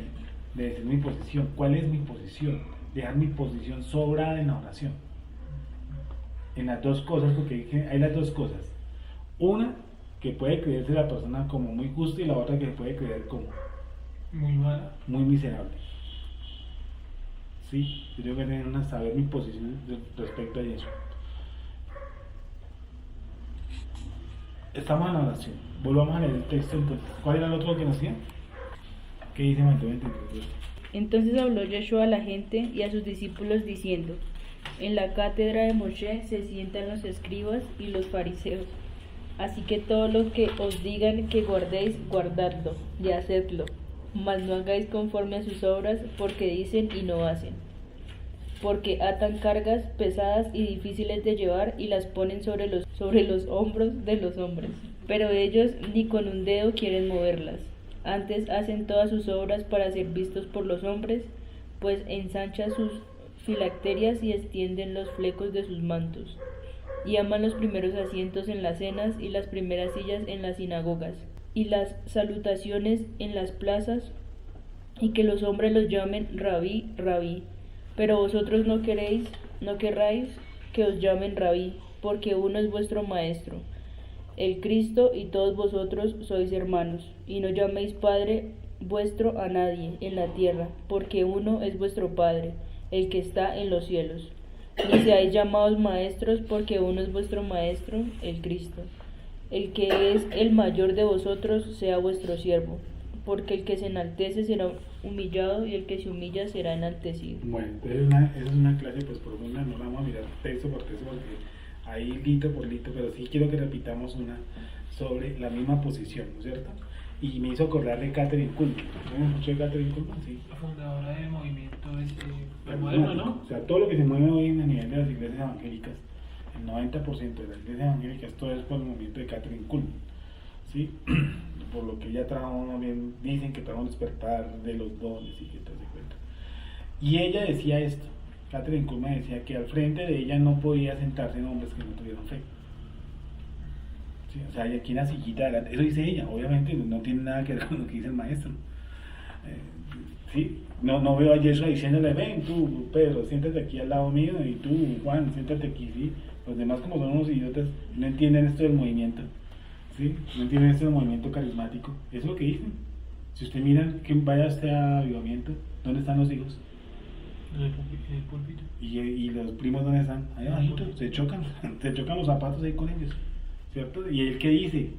Speaker 1: de decir mi posición. ¿Cuál es mi posición? Dejar mi posición sobrada en la oración. En las dos cosas, porque hay las dos cosas. Una, que puede creerse la persona como muy justa, y la otra que se puede creer como
Speaker 3: Muy mala.
Speaker 1: muy miserable. Sí, yo tengo que tener saber mi posición respecto a eso. Estamos en la oración. Volvamos a leer el texto entonces. ¿Cuál era el otro que nos decía? ¿Qué dice Mateo 23?
Speaker 4: Entonces habló Yeshua a la gente y a sus discípulos diciendo: En la cátedra de Moshe se sientan los escribas y los fariseos. Así que todo lo que os digan que guardéis, guardadlo y hacedlo, mas no hagáis conforme a sus obras, porque dicen y no hacen. Porque atan cargas pesadas y difíciles de llevar y las ponen sobre los hombros de los hombres. Pero ellos ni con un dedo quieren moverlas. Antes hacen todas sus obras para ser vistos por los hombres, pues ensanchan sus filacterias y extienden los flecos de sus mantos. Y aman los primeros asientos en las cenas y las primeras sillas en las sinagogas, y las salutaciones en las plazas, y que los hombres los llamen rabí, rabí. Pero vosotros no querráis que os llamen rabí, porque uno es vuestro maestro, el Cristo, y todos vosotros sois hermanos. Y no llaméis Padre vuestro a nadie en la tierra, porque uno es vuestro Padre, el que está en los cielos. Ni seáis llamados maestros, porque uno es vuestro Maestro, el Cristo. El que es el mayor de vosotros sea vuestro siervo, porque el que se enaltece será humillado, y el que se humilla será enaltecido.
Speaker 1: Bueno, entonces esa es una clase pues profunda, no la vamos a mirar texto por texto porque ahí lito por lito, pero sí quiero que repitamos una sobre la misma posición, ¿no es cierto? Y me hizo acordar de Catherine Kuhlman. ¿No escuchó de Catherine Kuhlman? Sí.
Speaker 3: La fundadora del movimiento
Speaker 1: Moderno, ¿no? O sea, todo lo que se mueve hoy a nivel de las iglesias evangélicas, el 90% de las iglesias evangélicas, todo es por el movimiento de Catherine Kuhlman, ¿sí? Por lo que ella trajo, bien dicen que trajo un despertar de los dones y que todo se cuenta. Y ella decía esto, Catherine Kuhlman decía que al frente de ella no podía sentarse hombres que no tuvieran fe. ¿Sí? O sea, y aquí en la sillita adelante, eso dice ella, obviamente no tiene nada que ver con lo que dice el maestro. ¿Sí? No veo a Yeshua diciéndole: ven tú, Pedro, siéntate aquí al lado mío, y tú, Juan, siéntate aquí, ¿sí? Los demás, como son unos idiotas, no entienden esto del movimiento, ¿sí? No entienden esto del movimiento carismático. Eso es lo que dicen. Si usted mira, que vaya usted a avivamiento, ¿dónde están los hijos?
Speaker 3: En el púlpito.
Speaker 1: ¿Y los primos dónde están? Ahí abajito, se chocan los zapatos ahí con ellos, ¿cierto? Y él, ¿qué dice?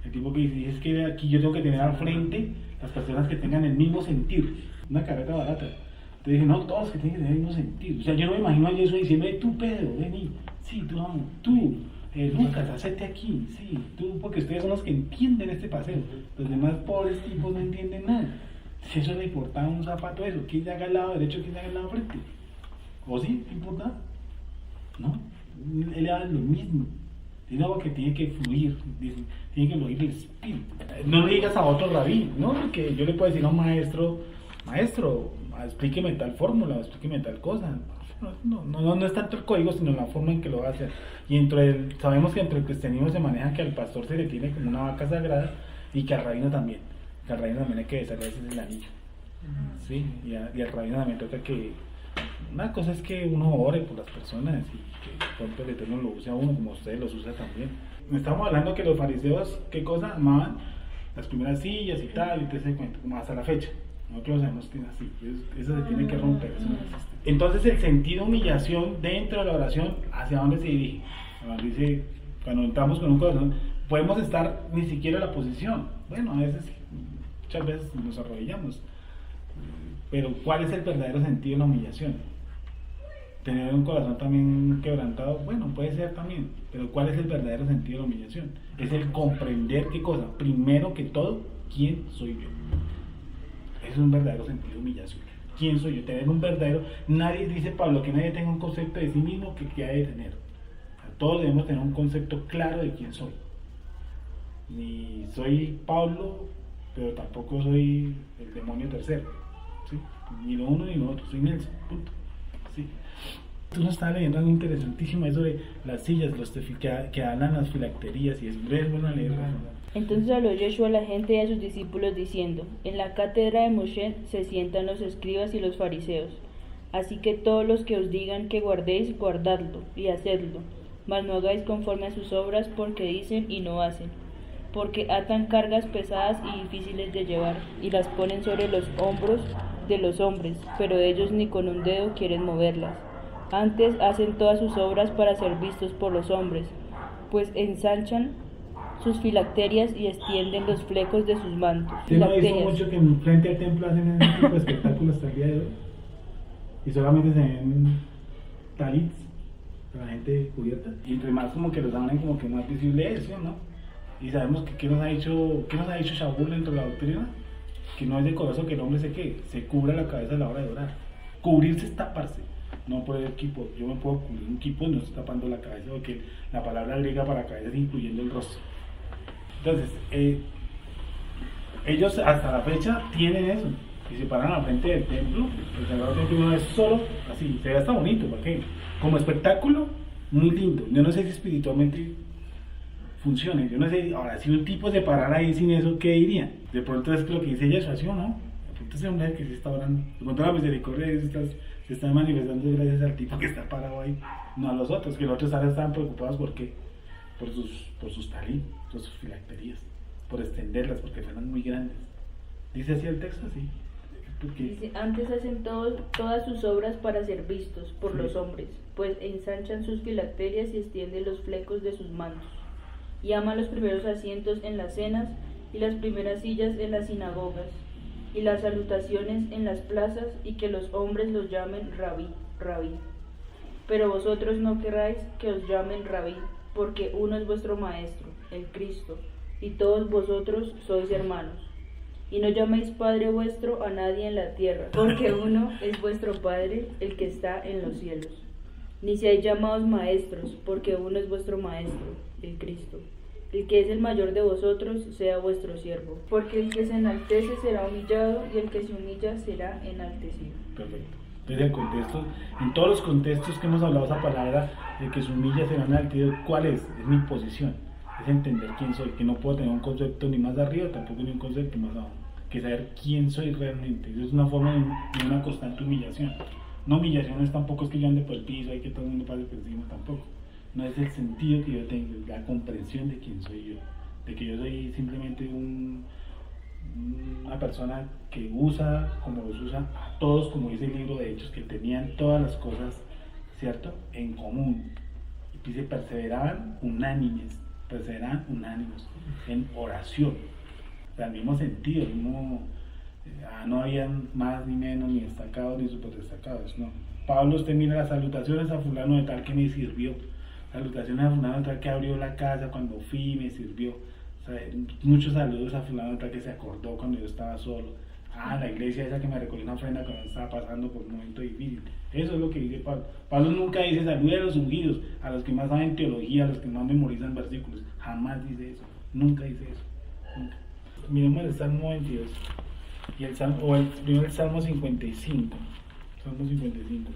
Speaker 1: El tipo que dice: es que aquí yo tengo que tener al frente las personas que tengan el mismo sentir. Una carreta barata. Te dije: no, todos que tienen que tener el mismo sentir. O sea, yo no me imagino a Jesús diciendo: tú, Pedro, vení, sí, tú, Lucas, hacete aquí, sí, tú, porque ustedes son los que entienden este paseo. Los demás pobres tipos no entienden nada. Si eso le importaba un zapato, eso, ¿quién se haga al lado derecho, quién se haga al lado frente? ¿O sí? ¿Le importa? No, él habla lo mismo. Es algo que tiene que fluir, dicen, tiene que fluir el espíritu. No le digas a otro rabí, no, porque yo le puedo decir a un maestro, explíqueme tal fórmula, explíqueme tal cosa. No es tanto el código, sino la forma en que lo va a hacer. Y sabemos que entre el cristianismo se maneja que al pastor se le tiene como una vaca sagrada, y que al rabino también. Que al rabino también hay que desarrollarse el anillo. ¿Sí? Y al rabino también toca que... Una cosa es que uno ore por las personas y que pronto el Eterno lo use a uno como ustedes los usa también. Estamos hablando que los fariseos, ¿qué cosa? Amaban las primeras sillas y tal, y te se cuenta, como hasta la fecha. Nosotros sabemos que es así, eso se tiene que romper, eso no existe. Entonces el sentido de humillación dentro de la oración, ¿hacia dónde se dirige? Dice, cuando entramos con un corazón, podemos estar ni siquiera en la posición. Bueno, a veces, muchas veces nos arrodillamos. Pero ¿cuál es el verdadero sentido de la humillación? Tener un corazón también quebrantado, bueno, puede ser también, pero ¿cuál es el verdadero sentido de la humillación? Es el comprender qué cosa, primero que todo, ¿quién soy yo? Ese es un verdadero sentido de humillación. ¿Quién soy yo? Tener un verdadero, nadie dice Pablo que nadie tenga un concepto de sí mismo que ha de tener. Todos debemos tener un concepto claro de quién soy. Ni soy Pablo, pero tampoco soy el demonio tercero. ¿sí? Ni lo uno ni lo otro, soy Nelson, punto. ¿Sí? Tú nos estabas leyendo algo interesantísimo ahí sobre las sillas, que hablan las filacterías y es bueno leer.
Speaker 4: Entonces habló Yeshua a la gente y a sus discípulos diciendo: En la cátedra de Moshe se sientan los escribas y los fariseos. Así que todos los que os digan que guardéis, guardadlo y hacedlo, mas no hagáis conforme a sus obras, porque dicen y no hacen. Porque atan cargas pesadas y difíciles de llevar, y las ponen sobre los hombros de los hombres, pero ellos ni con un dedo quieren moverlas. Antes hacen todas sus obras para ser vistos por los hombres, pues ensanchan sus filacterias y extienden los flecos de sus mantos.
Speaker 1: ¿Usted no ha visto mucho que frente al templo hacen ese tipo de espectáculos hasta el día de hoy? Y solamente se ven talits, la gente cubierta. Y entre más como que los hagan como que más visible eso, ¿no? Y sabemos que ¿qué nos ha dicho Shaul dentro de la doctrina? Que no es decoroso que el hombre se cubra la cabeza a la hora de orar. Cubrirse es taparse, no por el kippur. Yo me puedo cubrir un kippur y no estoy tapando la cabeza, porque la palabra griega para cabeza es incluyendo el rostro. Entonces, ellos hasta la fecha tienen eso, y se paran al frente del templo. El Sagrado Templo no es solo así, se ve hasta bonito, ¿para qué? Como espectáculo, muy lindo. Yo no sé si espiritualmente funcione, yo no sé, ahora si un tipo se parara ahí sin eso, ¿qué diría? De pronto es lo que dice Yeshua, ¿sí o no? De pronto ese hombre que se está orando, de pronto la misericordia de Dios se está manifestando gracias al tipo que está parado ahí, no a los otros, que los otros ahora estaban preocupados ¿por qué? Por sus talí, por sus filacterías, por extenderlas, porque fueran muy grandes. ¿Dice así el texto? Sí.
Speaker 4: Dice: antes hacen todas sus obras para ser vistos por los hombres, pues ensanchan sus filacterias y extienden los flecos de sus mantos. Y aman los primeros asientos en las cenas y las primeras sillas en las sinagogas y las salutaciones en las plazas, y que los hombres los llamen rabí, rabí. Pero vosotros no querráis que os llamen rabí, porque uno es vuestro maestro, el Cristo, y todos vosotros sois hermanos. Y no llaméis Padre vuestro a nadie en la tierra, porque uno es vuestro Padre, el que está en los cielos. Ni seáis llamados maestros, porque uno es vuestro Maestro, el Cristo. El que es el mayor de vosotros sea vuestro siervo, porque el que se enaltece será humillado, y el que se humilla será enaltecido.
Speaker 1: Perfecto. Entonces el contexto, en todos los contextos que hemos hablado esa palabra, de que se humilla será enaltecido, ¿cuál es? Es mi posición, es entender quién soy, que no puedo tener un concepto ni más arriba, tampoco ni un concepto más abajo, que saber quién soy realmente. Eso es una forma de una constante humillación. No, humillación es tampoco es que yo ande por el piso, hay que todo el mundo pase por encima, tampoco. No es el sentido que yo tengo, es la comprensión de quién soy yo, de que yo soy simplemente una persona que usa como los usa a todos, como dice el libro de Hechos, que tenían todas las cosas, ¿cierto?, en común. Y dice, perseveraban unánimes en oración. O sea, el mismo sentido, no habían más ni menos, ni destacados ni super destacados, no. Pablo usted mira las salutaciones a fulano de tal que me sirvió, salutaciones a fulano de tal que abrió la casa cuando fui y me sirvió, o sea, muchos saludos a fulano de tal que se acordó cuando yo estaba solo, la iglesia esa que me recogió una ofrenda cuando estaba pasando por un momento difícil. Eso es lo que dice Pablo. Pablo nunca dice salude a los ungidos, a los que más saben teología, a los que más memorizan versículos, jamás dice eso, nunca dice eso, nunca. Miremos el Salmo 22 y el Salmo 55. Salmo 55.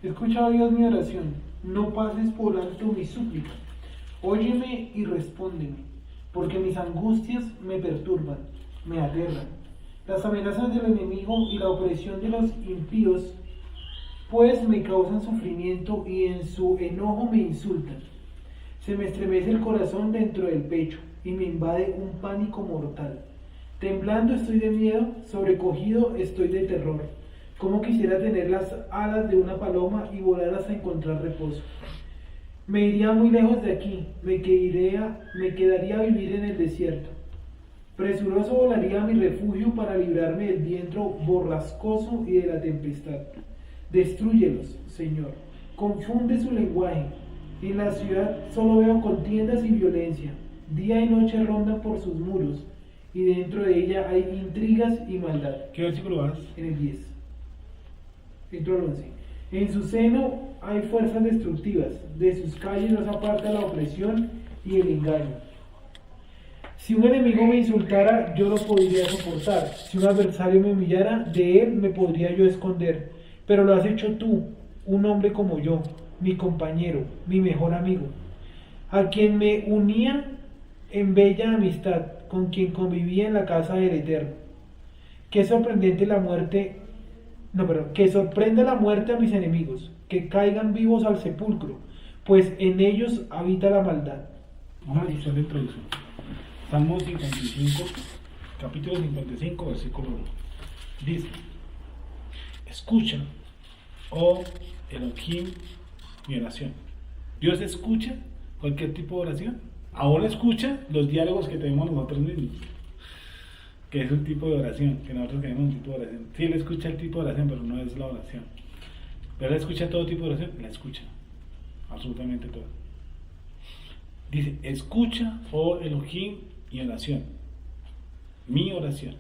Speaker 3: Escucha, oh Dios, mi oración, no pases por alto mi súplica. Óyeme y respóndeme, porque mis angustias me perturban, me aterran. Las amenazas del enemigo y la opresión de los impíos, pues me causan sufrimiento y en su enojo me insultan. Se me estremece el corazón dentro del pecho y me invade un pánico mortal. Temblando estoy de miedo, sobrecogido estoy de terror. Como quisiera tener las alas de una paloma y volar hasta encontrar reposo. Me iría muy lejos de aquí, me quedaría a vivir en el desierto. Presuroso volaría a mi refugio para librarme del viento borrascoso y de la tempestad. Destrúyelos, Señor, confunde su lenguaje. En la ciudad solo veo contiendas y violencia. Día y noche rondan por sus muros, y dentro de ella hay intrigas y maldad.
Speaker 1: ¿Qué versículo vas?
Speaker 3: En el 10. Entro al 11. En su seno hay fuerzas destructivas, de sus calles los aparta la opresión y el engaño. Si un enemigo me insultara, yo lo podría soportar. Si un adversario me humillara, de él me podría yo esconder. Pero lo has hecho tú, un hombre como yo, mi compañero, mi mejor amigo, a quien me unía en bella amistad, con quien convivía en la casa del Eterno. Qué sorprendente la muerte, que sorprenda la muerte a mis enemigos, que caigan vivos al sepulcro, pues en ellos habita la maldad.
Speaker 1: Vamos a hacer la introducción. Salmo 55, capítulo 55, versículo 1. Dice: escucha, oh Elohim, mi oración. Dios escucha cualquier tipo de oración. Ahora escucha los diálogos que tenemos nosotros mismos, que es un tipo de oración, que nosotros tenemos un tipo de oración. Sí, Él escucha el tipo de oración, pero no es la oración. Pero Él escucha todo tipo de oración, la escucha, absolutamente todo. Dice: escucha, oh Elohim, mi oración, mi oración.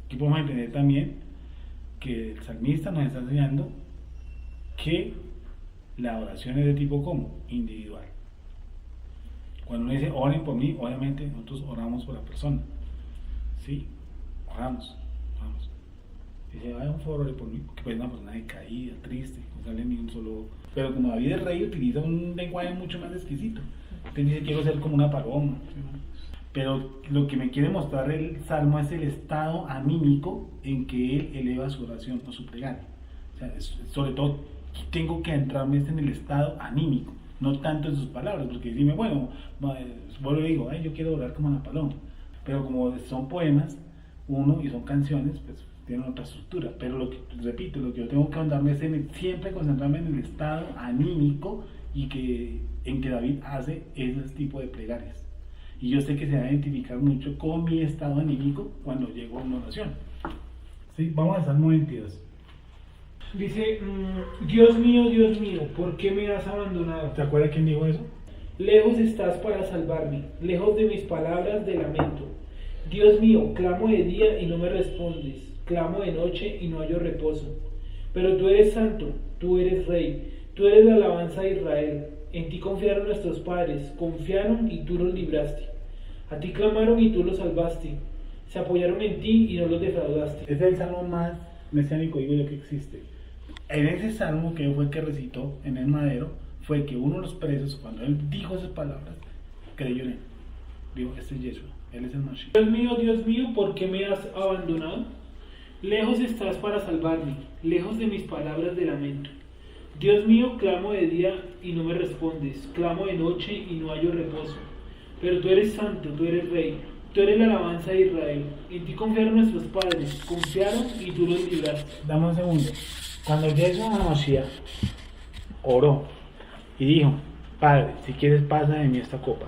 Speaker 1: Aquí podemos entender también que el salmista nos está enseñando que la oración es de tipo ¿cómo? Individual. Cuando uno dice oren por mí, obviamente nosotros oramos por la persona. Sí, oramos. Dice, vaya un favor, ore por mí, porque pues una persona decaída, triste, no sale ni un solo. Pero como David el rey utiliza un lenguaje mucho más exquisito. Entonces dice, quiero ser como una paloma. Pero lo que me quiere mostrar el salmo es el estado anímico en que él eleva su oración o su plegaria. O sea, sobre todo tengo que entrarme en el estado anímico, no tanto en sus palabras, porque dime, bueno, vuelvo y digo, yo quiero orar como una paloma, pero como son poemas, y son canciones, pues tienen otra estructura, pero repito, lo que yo tengo que andarme es siempre concentrarme en el estado anímico en que David hace ese tipo de plegarias. Y yo sé que se va a identificar mucho con mi estado anímico cuando llego a una oración. Sí, vamos al Salmo 22.
Speaker 3: Dice, Dios mío, ¿por qué me has abandonado?
Speaker 1: ¿Te acuerdas quién dijo eso?
Speaker 3: Lejos estás para salvarme, lejos de mis palabras de lamento. Dios mío, clamo de día y no me respondes, clamo de noche y no hallo reposo. Pero tú eres santo, tú eres rey, tú eres la alabanza de Israel. En ti confiaron nuestros padres, confiaron y tú los libraste. A ti clamaron y tú los salvaste. Se apoyaron en ti y no los defraudaste.
Speaker 1: Este es el salmo más mesiánico, digo yo, que existe. En ese salmo que fue el que recitó en el madero, fue que uno de los presos, cuando él dijo esas palabras, creyó en él. Dijo, este es Yeshua, él es el Mashiach.
Speaker 3: Dios mío, ¿por qué me has abandonado? Lejos estás para salvarme, lejos de mis palabras de lamento. Dios mío, clamo de día y no me respondes, clamo de noche y no hallo reposo. Pero tú eres santo, tú eres rey, tú eres la alabanza de Israel. En ti confiaron nuestros padres, confiaron y tú los libraste.
Speaker 1: Dame un segundo. Cuando Yeshua HaMashiach oró y dijo, Padre, si quieres pasa de mí esta copa,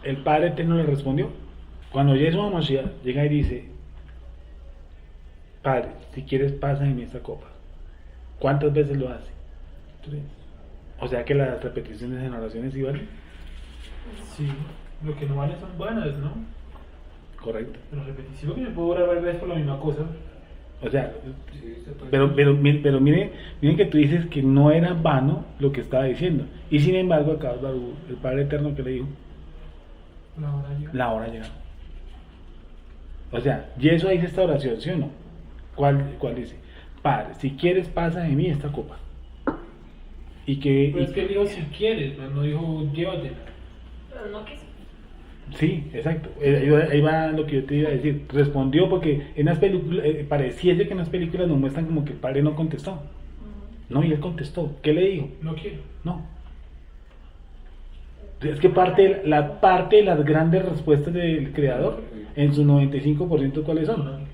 Speaker 1: el Padre Eterno le respondió. Cuando Yeshua HaMashiach llega y dice, Padre, si quieres pasa de mí esta copa, ¿cuántas veces lo hace? 3. O sea que las repeticiones en oraciones sí valen.
Speaker 3: Sí, lo que no vale son buenas, ¿no?
Speaker 1: Correcto.
Speaker 3: Pero repetir, lo que me puedo orar varias veces por la misma cosa.
Speaker 1: O sea, pero miren que tú dices que no era vano lo que estaba diciendo. Y sin embargo, acá el Padre Eterno que le dijo, la hora llega. O sea, Yeshua dice esta oración, ¿sí o no? ¿Cuál dice? Padre, si quieres pasa de mí esta copa.
Speaker 3: Pero es que él dijo si quieres, no dijo llévatela.
Speaker 4: Pero no quiso.
Speaker 1: Sí, exacto. Ahí va lo que yo te iba a decir. Respondió porque en las películas, pareciese que en las películas nos muestran como que el padre no contestó. No, y él contestó. ¿Qué le dijo?
Speaker 3: No quiero.
Speaker 1: No. Es que parte de las grandes respuestas del creador, en su 95%, ¿cuáles son?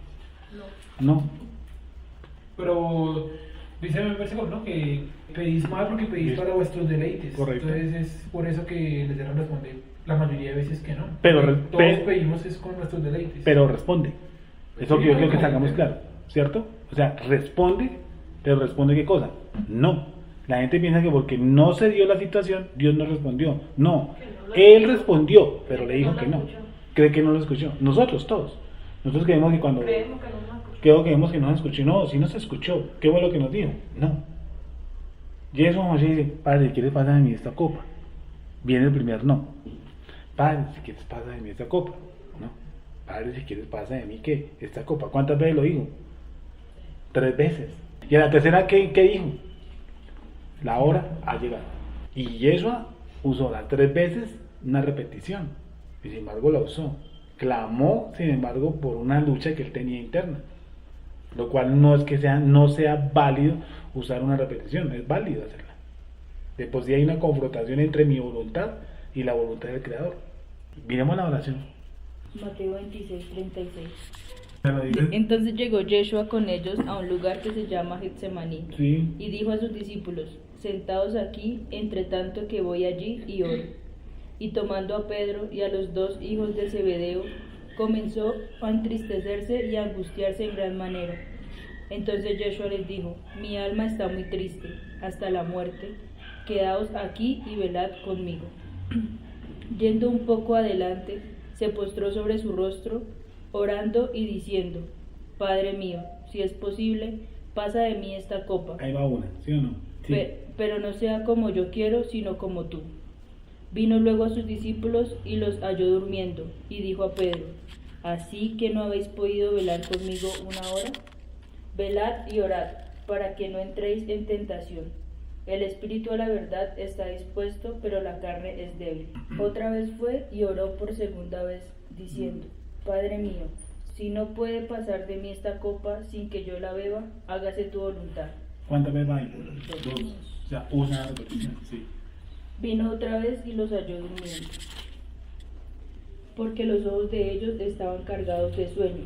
Speaker 1: No.
Speaker 3: Pero dice en el versículo, ¿no? Que pedís mal porque pedís para vuestros deleites.
Speaker 1: Correcto.
Speaker 3: Entonces es por eso que les deben responder la mayoría de veces que no.
Speaker 1: Pero
Speaker 3: todos pedimos es con nuestros deleites.
Speaker 1: Pero responde. Eso
Speaker 3: Sí,
Speaker 1: que yo creo que
Speaker 3: como
Speaker 1: sacamos
Speaker 3: que-
Speaker 1: claro, ¿cierto? O sea, responde, pero responde ¿qué cosa? No. La gente piensa que porque no se dio la situación, Dios no respondió. No. Él respondió, pero le dijo que no. Cree que no lo escuchó. Nosotros todos. Nosotros creemos que cuando... Creemos que no nos escuchó. No, si no se escuchó. ¿Qué fue lo que nos dijo? No. Y eso vamos a decir, Padre, ¿quieres pasar de mí esta copa? Viene el primer no. Padre, si quieres pasa de mí esta copa, ¿no? Padre, si quieres pasa de mí, ¿qué? Esta copa. ¿Cuántas veces lo dijo? 3 veces. Y en la tercera, ¿qué dijo? La hora ha llegado. Y Yeshua usó las 3 veces una repetición. Y sin embargo la usó. Clamó, sin embargo, por una lucha que él tenía interna. Lo cual no es que no sea válido usar una repetición, es válido hacerla. De por sí hay una confrontación entre mi voluntad y la voluntad del Creador. Miremos la oración.
Speaker 4: Mateo 26, 36.
Speaker 1: ¿Me lo dices?
Speaker 4: Entonces llegó Yeshua con ellos a un lugar que se llama Getsemaní,
Speaker 1: Sí.
Speaker 4: y dijo a sus discípulos: sentaos aquí, entre tanto que voy allí y oro. Y tomando a Pedro y a los 2 hijos de Zebedeo, comenzó a entristecerse y a angustiarse en gran manera. Entonces Yeshua les dijo: mi alma está muy triste, hasta la muerte. Quedaos aquí y velad conmigo. Yendo un poco adelante, se postró sobre su rostro, orando y diciendo: Padre mío, si es posible, pasa de mí esta copa.
Speaker 1: Ahí va una, ¿sí o no? Sí.
Speaker 4: Pero no sea como yo quiero, sino como tú. Vino luego a sus discípulos y los halló durmiendo, y dijo a Pedro: ¿así que no habéis podido velar conmigo una hora? Velad y orad, para que no entréis en tentación. El espíritu a la verdad está dispuesto, pero la carne es débil. Otra vez fue y oró por segunda vez, diciendo: Padre mío, si no puede pasar de mí esta copa sin que yo la beba, hágase tu voluntad.
Speaker 1: ¿Cuántas veces va ahí? 2. O sea, una repetición, sí.
Speaker 4: Vino otra vez y los halló durmiendo, porque los ojos de ellos estaban cargados de sueño.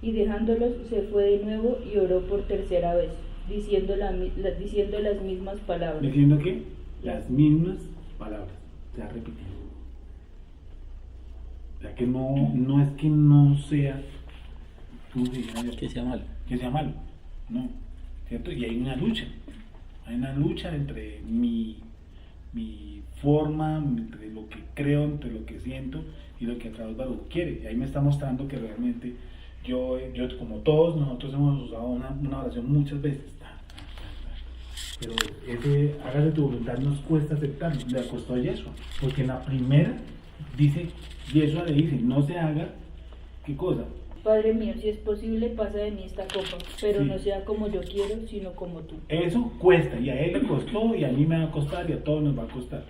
Speaker 4: Y dejándolos se fue de nuevo y oró por tercera vez, diciendo las mismas palabras.
Speaker 1: ¿Diciendo qué? Las mismas palabras. Se ha repetido. O sea que no es que no sea, ¿cómo se llama?
Speaker 2: Que sea malo.
Speaker 1: Que sea malo. No. ¿Cierto? Y hay una lucha. Hay una lucha entre mi forma, entre lo que creo, entre lo que siento y lo que Akadosh Baruj Hu quiere. Y ahí me está mostrando que realmente yo como todos nosotros hemos usado una oración muchas veces. Pero ese hágase tu voluntad nos cuesta aceptarlo. Le costó a Yeshua. Porque en la primera dice, Yeshua le dice, no se haga, ¿qué cosa?
Speaker 4: Padre mío, si es posible, pasa de mí esta copa, pero
Speaker 1: Sí.
Speaker 4: no sea como yo quiero, sino como tú.
Speaker 1: Eso cuesta, y a él le costó, y a mí me va a costar, y a todos nos va a costar.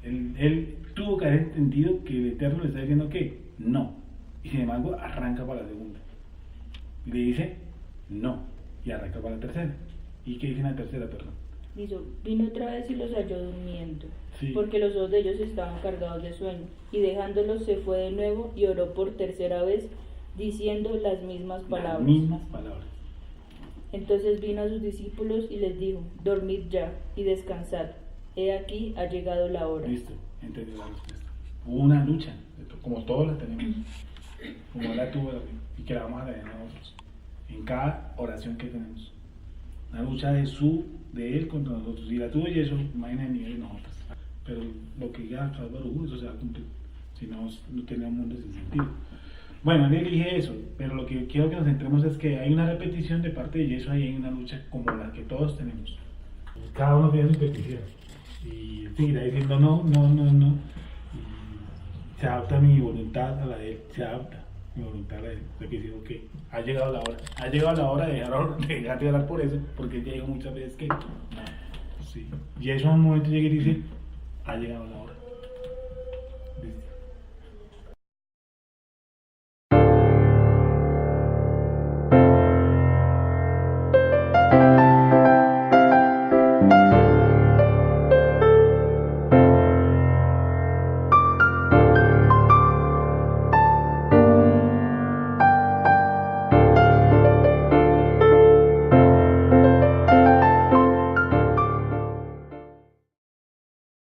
Speaker 1: Él tuvo que haber entendido que el Eterno le está diciendo que no, y sin embargo arranca para la segunda. Y le dice no, y arranca para la tercera. ¿Y qué dice en la tercera, perdón?
Speaker 4: Dijo: vino otra vez y los halló durmiendo,
Speaker 1: Sí.
Speaker 4: porque los ojos de ellos estaban cargados de sueño. Y dejándolos se fue de nuevo y oró por tercera vez, diciendo las mismas palabras.
Speaker 1: Las mismas palabras.
Speaker 4: Entonces vino a sus discípulos y les dijo: dormid ya y descansad. He aquí ha llegado la hora.
Speaker 1: Listo, entendió la respuesta. Hubo una lucha, como todos la tenemos, como la tuvo y que la vamos a tener nosotros, en cada oración que tenemos. Una lucha de él contra nosotros. Y la tuvo y eso, imagina el nivel de nosotros. Pero lo que ya Akadosh Baruj Hu, eso se va a cumplir. Si no, no tenía un mundo sin sentido. Bueno, le dije eso, pero lo que quiero que nos centremos es que hay una repetición de parte de Yeshua y hay una lucha como la que todos tenemos. Cada uno tiene su petición. Y seguirá diciendo no. Y se adapta mi voluntad a la de él, se adapta mi voluntad a la de él. O sea que digo que ha llegado la hora. Ha llegado la hora de dejar de orar por eso, porque él ya dijo muchas veces que no. Sí. Y eso en un momento llega y dice, ha llegado la hora.